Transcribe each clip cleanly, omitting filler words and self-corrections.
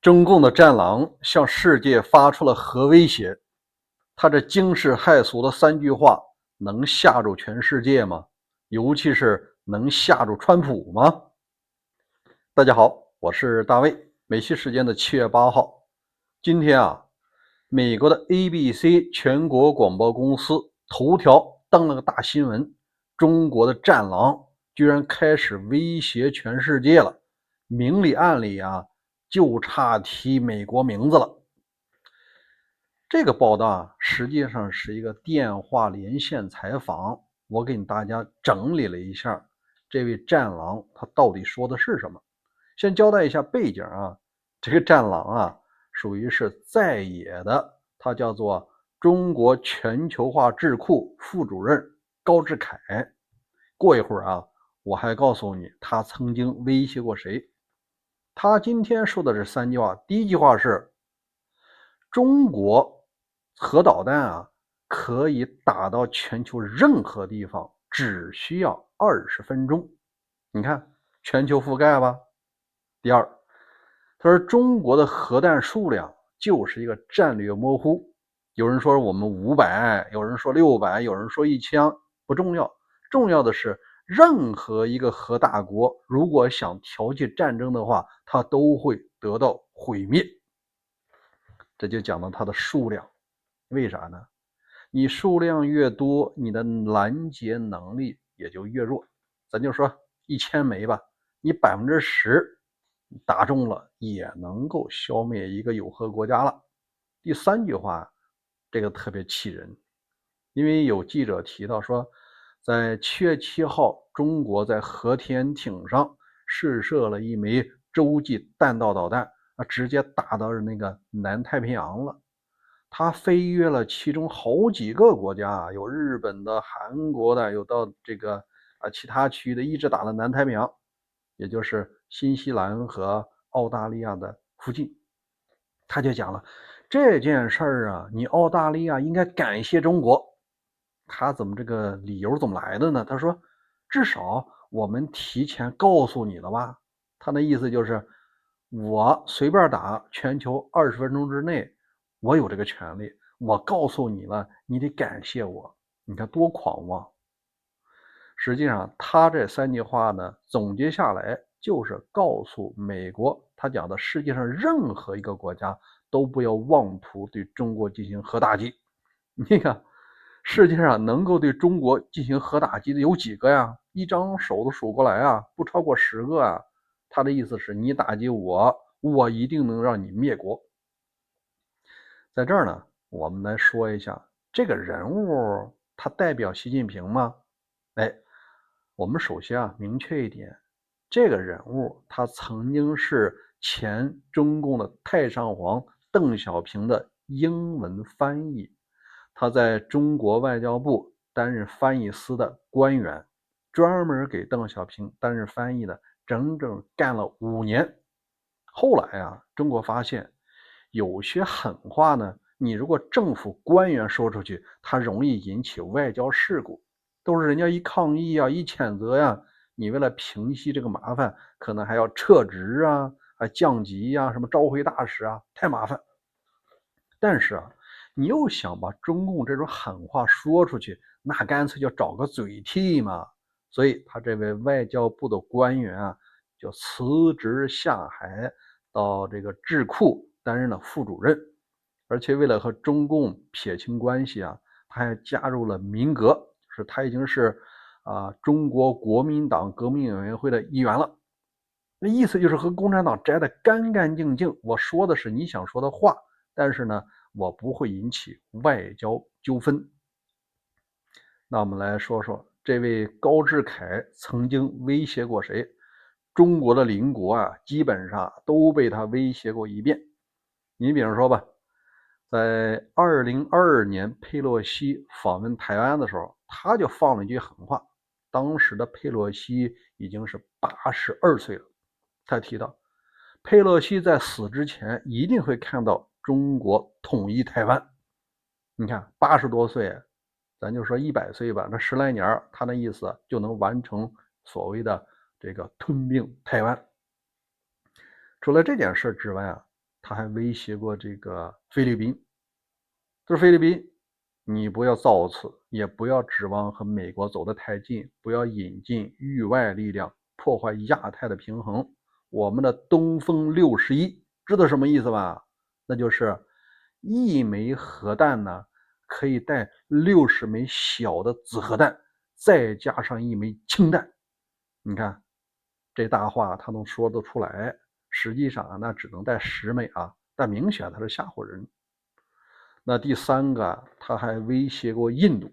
中共的战狼向世界发出了核威胁，他这惊世骇俗的3句话能吓住全世界吗？尤其是能吓住川普吗？大家好，我是大卫。美西时间的7月8号，今天美国的 ABC 全国广播公司头条登了个大新闻，中国的战狼居然开始威胁全世界了，明里暗里就差提美国名字了。这个报道实际上是一个电话连线采访，我给大家整理了一下这位战狼他到底说的是什么。先交代一下背景这个战狼属于是在野的，他叫做中国全球化智库副主任高志凯。过一会儿我还告诉你他曾经威胁过谁。他今天说的这3句话，第一句话是中国核导弹可以打到全球任何地方，只需要20分钟。你看全球覆盖吧。第二，他说中国的核弹数量就是一个战略模糊，有人说我们500，有人说600，有人说1000，不重要，重要的是任何一个核大国如果想挑起战争的话，它都会得到毁灭。这就讲到它的数量，为啥呢？你数量越多，你的拦截能力也就越弱。咱就说1000枚吧，你10%打中了，也能够消灭一个有核国家了。第3句话，这个特别气人，因为有记者提到说，在7月7号，中国在和田艇上试射了一枚洲际弹道导弹，直接打到那个南太平洋了。它飞越了其中好几个国家，有日本的、韩国的，有到这个其他区域的，一直打到南太平洋，也就是新西兰和澳大利亚的附近。他就讲了这件事儿你澳大利亚应该感谢中国。他怎么这个理由怎么来的呢？他说至少我们提前告诉你了吧。他的意思就是我随便打，全球20分钟之内我有这个权利，我告诉你了，你得感谢我。你看多狂妄。实际上他这3句话呢，总结下来就是告诉美国，他讲的世界上任何一个国家都不要妄图对中国进行核打击。你看世界上能够对中国进行核打击的有几个呀？一张手都数过来不超过10个他的意思是你打击我，我一定能让你灭国。在这儿呢，我们来说一下这个人物他代表习近平吗？我们首先明确一点，这个人物他曾经是前中共的太上皇邓小平的英文翻译，他在中国外交部担任翻译司的官员，专门给邓小平担任翻译的，整整干了5年。后来中国发现有些狠话呢，你如果政府官员说出去，它容易引起外交事故，都是人家一抗议一谴责你为了平息这个麻烦，可能还要撤职降级什么召回大使太麻烦。但是你又想把中共这种狠话说出去，那干脆就找个嘴替嘛。所以他这位外交部的官员就辞职下海，到这个智库担任了副主任，而且为了和中共撇清关系他还加入了民革，就是他已经是中国国民党革命委员会的一员了。那意思就是和共产党摘得干干净净，我说的是你想说的话，但是呢，我不会引起外交纠纷。那我们来说说这位高志凯曾经威胁过谁？中国的邻国基本上都被他威胁过一遍。你比如说吧，在2022年佩洛西访问台湾的时候，他就放了一句狠话。当时的佩洛西已经是82岁了，他提到佩洛西在死之前一定会看到中国统一台湾。你看80多岁，咱就说100岁吧，那10来年他的意思就能完成所谓的这个吞并台湾。除了这件事之外他还威胁过这个菲律宾，就是菲律宾，你不要造次，也不要指望和美国走得太近，不要引进域外力量破坏亚太的平衡。我们的东风61，知道什么意思吧？那就是一枚核弹呢，可以带60枚小的子核弹，再加上一枚氢弹。你看这大话他能说得出来，实际上那只能带10枚啊，但明显他是吓唬人。那第三个，他还威胁过印度。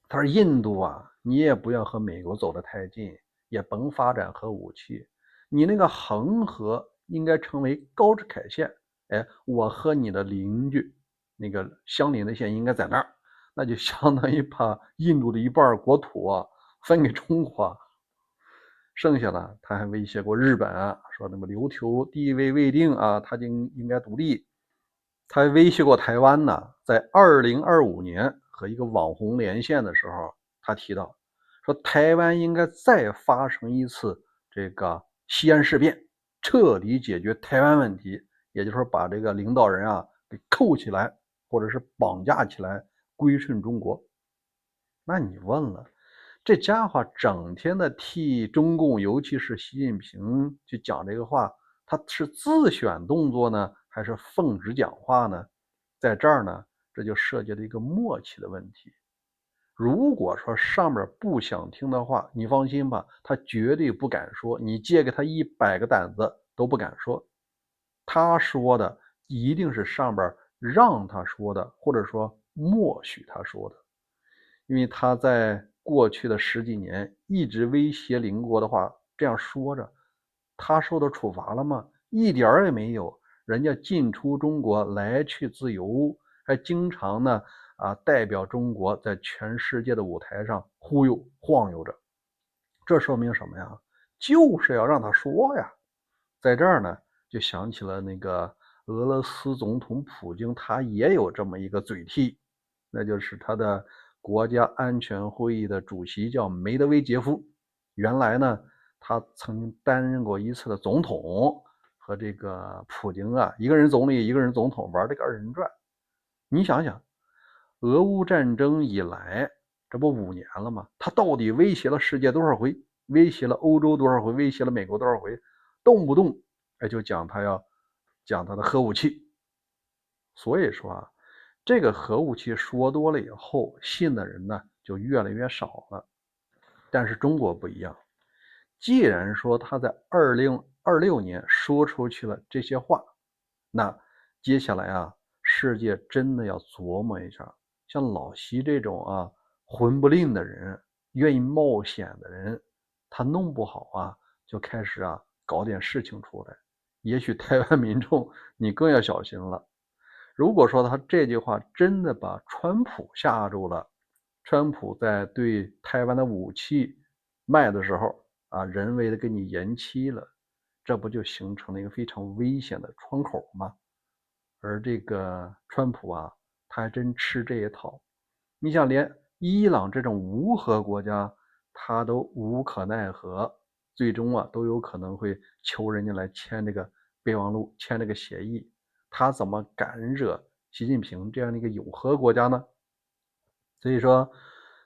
他说印度啊，你也不要和美国走得太近，也甭发展核武器。你那个恒河应该成为高支凯线，哎，我和你的邻居那个相邻的线应该在那儿，那就相当于把印度的一半国土啊分给中国。剩下的他还威胁过日本啊，说那么琉球地位未定啊，他就应该独立。他还威胁过台湾呢，在2025年和一个网红连线的时候，他提到说台湾应该再发生一次这个西安事变，彻底解决台湾问题，也就是说把这个领导人啊给扣起来，或者是绑架起来，归顺中国。那你问了，这家伙整天的替中共，尤其是习近平去讲这个话，他是自选动作呢，还是奉旨讲话呢？在这儿呢，这就涉及了一个默契的问题。如果说上面不想听的话，你放心吧，他绝对不敢说，你借给他100个胆子都不敢说。他说的一定是上边让他说的，或者说默许他说的。因为他在过去的10几年一直威胁邻国的话，这样说着，他受到处罚了吗？一点也没有，人家进出中国来去自由，还经常呢代表中国在全世界的舞台上忽悠晃悠着。这说明什么呀？就是要让他说呀。在这儿呢，就想起了那个俄罗斯总统普京，他也有这么一个嘴替，那就是他的国家安全会议的主席叫梅德韦杰夫。原来呢，他曾经担任过一次的总统，和这个普京啊，一个人总理，一个人总统，玩这个2人转。你想想，俄乌战争以来，这不5年了吗？他到底威胁了世界多少回？威胁了欧洲多少回？威胁了美国多少回？动不动就讲他要讲他的核武器。所以说啊，这个核武器说多了以后，信的人呢就越来越少了。但是中国不一样，既然说他在2026年说出去了这些话，那接下来啊，世界真的要琢磨一下，像老习这种混不吝的人，愿意冒险的人，他弄不好就开始搞点事情出来。也许台湾民众你更要小心了。如果说他这句话真的把川普吓住了，川普在对台湾的武器卖的时候人为的给你延期了，这不就形成了一个非常危险的窗口吗？而这个川普他还真吃这一套。你想，连伊朗这种无核国家，他都无可奈何，最终都有可能会求人家来签这个备忘录，签这个协议。他怎么敢惹习近平这样的一个有核国家呢？所以说，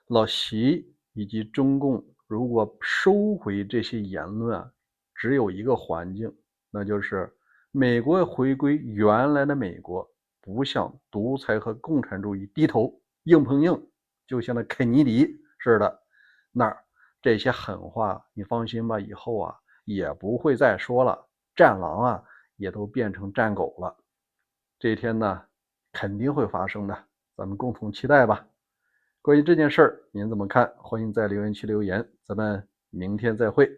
老习以及中共如果收回这些言论只有一个环境，那就是美国回归原来的美国，不向独裁和共产主义低头，硬碰硬，就像那肯尼迪似的。那这些狠话，你放心吧，以后也不会再说了，战狼也都变成战狗了。这一天呢，肯定会发生的，咱们共同期待吧。关于这件事儿，您怎么看？欢迎在留言区留言，咱们明天再会。